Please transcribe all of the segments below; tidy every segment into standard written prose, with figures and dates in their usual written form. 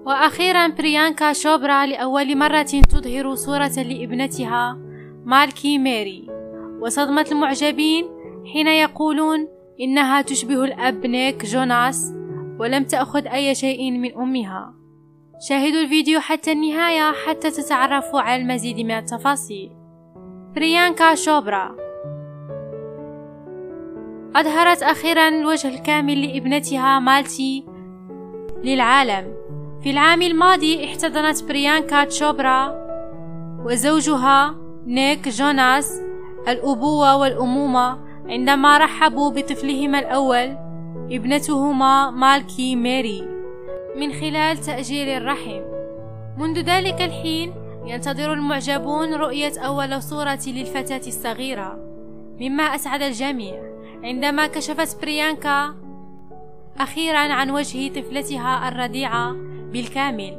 وأخيرا بريانكا شوبرا لأول مرة تظهر صورة لابنتها مالكي ميري، وصدمة المعجبين حين يقولون إنها تشبه الأب نيك جوناس ولم تأخذ أي شيء من أمها. شاهدوا الفيديو حتى النهاية حتى تتعرفوا على المزيد من التفاصيل. بريانكا شوبرا أظهرت أخيرا الوجه الكامل لابنتها مالتي للعالم. في العام الماضي احتضنت بريانكا شوبرا وزوجها نيك جوناس الأبوة والأمومة عندما رحبوا بطفلهما الأول ابنتهما مالكي ميري من خلال تأجيل الرحم. منذ ذلك الحين ينتظر المعجبون رؤية أول صورة للفتاة الصغيرة، مما أسعد الجميع عندما كشفت بريانكا أخيرا عن وجه طفلتها الرضيعة بالكامل.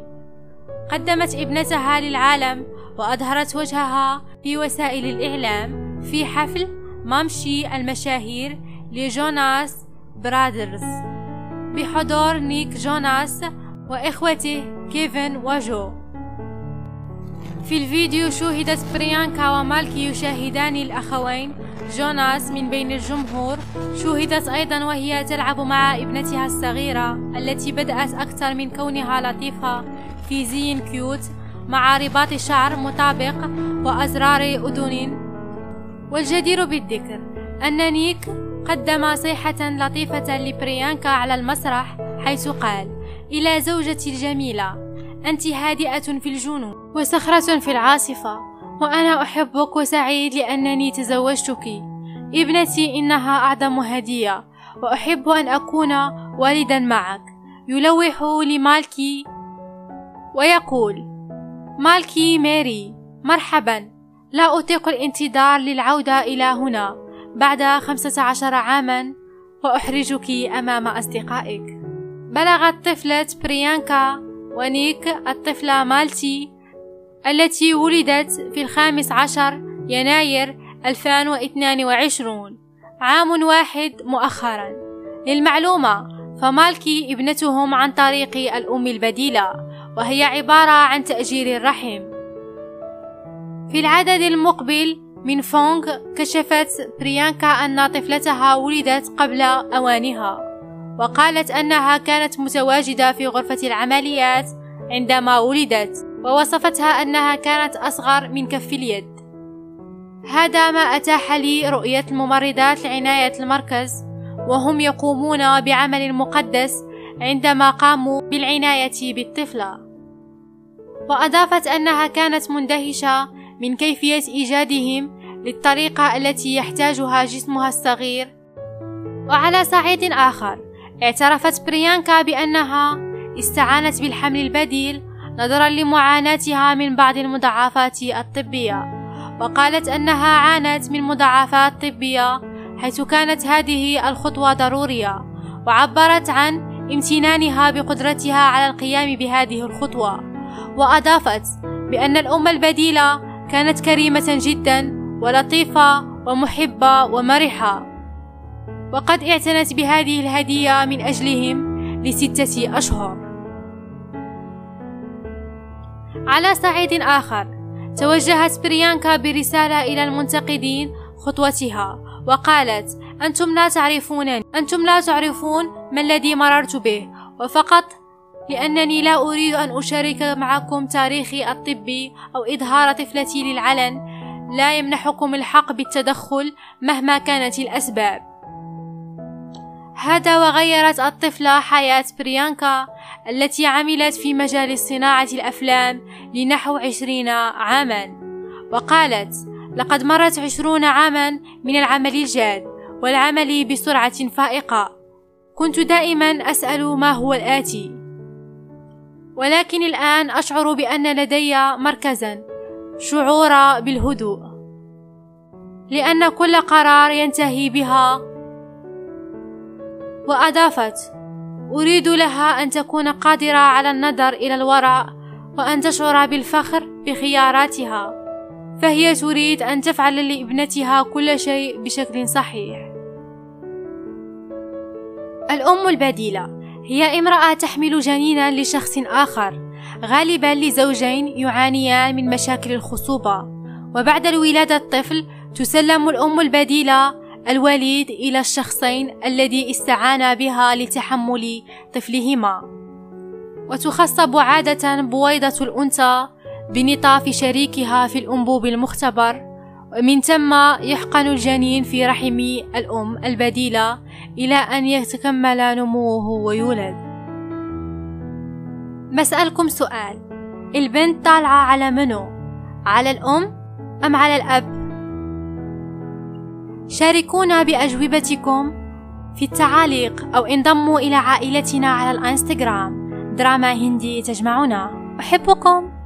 قدمت ابنتها للعالم وأظهرت وجهها في وسائل الإعلام في حفل ممشي المشاهير لجوناس برادرز بحضور نيك جوناس وإخوته كيفن وجو. في الفيديو شوهدت بريانكا ومالكي يشاهدان الأخوين جوناس من بين الجمهور. شوهدت أيضا وهي تلعب مع ابنتها الصغيرة التي بدأت أكثر من كونها لطيفة في زي كيوت مع رباط شعر مطابق وأزرار أذن. والجدير بالذكر أن نيك قدم صيحة لطيفة لبريانكا على المسرح، حيث قال: إلى زوجتي الجميلة، أنت هادئة في الجنون وصخرة في العاصفة، وأنا أحبك وسعيد لأنني تزوجتك. ابنتي، إنها أعظم هدية، وأحب أن أكون والدا معك. يلوح لمالكي ويقول: مالكي ميري، مرحبا، لا أطيق الانتظار للعودة إلى هنا بعد 15 عاما وأحرجك أمام أصدقائك. بلغت طفلة بريانكا ونيك الطفلة مالتي التي ولدت في 15 يناير 2022، عام واحد مؤخرا. للمعلومة، فمالكي ابنتهم عن طريق الأم البديلة، وهي عبارة عن تأجيل الرحم. في العدد المقبل من فونغ كشفت بريانكا أن طفلتها ولدت قبل أوانها، وقالت أنها كانت متواجدة في غرفة العمليات عندما ولدت، ووصفتها أنها كانت أصغر من كف اليد. هذا ما أتاح لي رؤية الممرضات لعناية المركز وهم يقومون بعمل مقدس عندما قاموا بالعناية بالطفلة. وأضافت أنها كانت مندهشة من كيفية إيجادهم للطريقة التي يحتاجها جسمها الصغير. وعلى صعيد آخر، اعترفت بريانكا بأنها استعانت بالحمل البديل نظرا لمعاناتها من بعض المضاعفات الطبية، وقالت أنها عانت من مضاعفات طبية حيث كانت هذه الخطوة ضرورية، وعبرت عن امتنانها بقدرتها على القيام بهذه الخطوة. وأضافت بأن الأم البديلة كانت كريمة جدا ولطيفة ومحبة ومرحة، وقد اعتنت بهذه الهدية من أجلهم ل6 أشهر. على صعيد آخر، توجهت بريانكا برسالة إلى المنتقدين خطوتها، وقالت: أنتم لا تعرفون ما الذي مررت به، وفقط لأنني لا أريد أن أشارك معكم تاريخي الطبي أو إظهار طفلتي للعلن لا يمنحكم الحق بالتدخل مهما كانت الأسباب. هذا وغيرت الطفلة حياة بريانكا التي عملت في مجال صناعة الأفلام لنحو 20 عاما، وقالت: لقد مرت 20 عاما من العمل الجاد والعمل بسرعة فائقة. كنت دائما أسأل ما هو الآتي، ولكن الآن أشعر بأن لدي مركزا، شعور بالهدوء، لأن كل قرار ينتهي بها. وأضافت: أريد لها أن تكون قادرة على النظر إلى الوراء وأن تشعر بالفخر بخياراتها، فهي تريد أن تفعل لابنتها كل شيء بشكل صحيح. الأم البديلة هي امرأة تحمل جنينا لشخص آخر، غالبا لزوجين يعانيان من مشاكل الخصوبة، وبعد الولادة الطفل تسلم الأم البديلة الوليد إلى الشخصين الذي استعانا بها لتحمل طفلهما، وتخصب عادة بويضة الأنثى بنطاف شريكها في الأنبوب المختبر، ومن ثم يحقن الجنين في رحم الأم البديلة إلى أن يتكمل نموه ويولد. بسألكم سؤال، البنت طالعة على منو؟ على الأم أم على الأب؟ شاركونا بأجوبتكم في التعاليق أو انضموا إلى عائلتنا على الانستغرام. دراما هندي تجمعنا. أحبكم.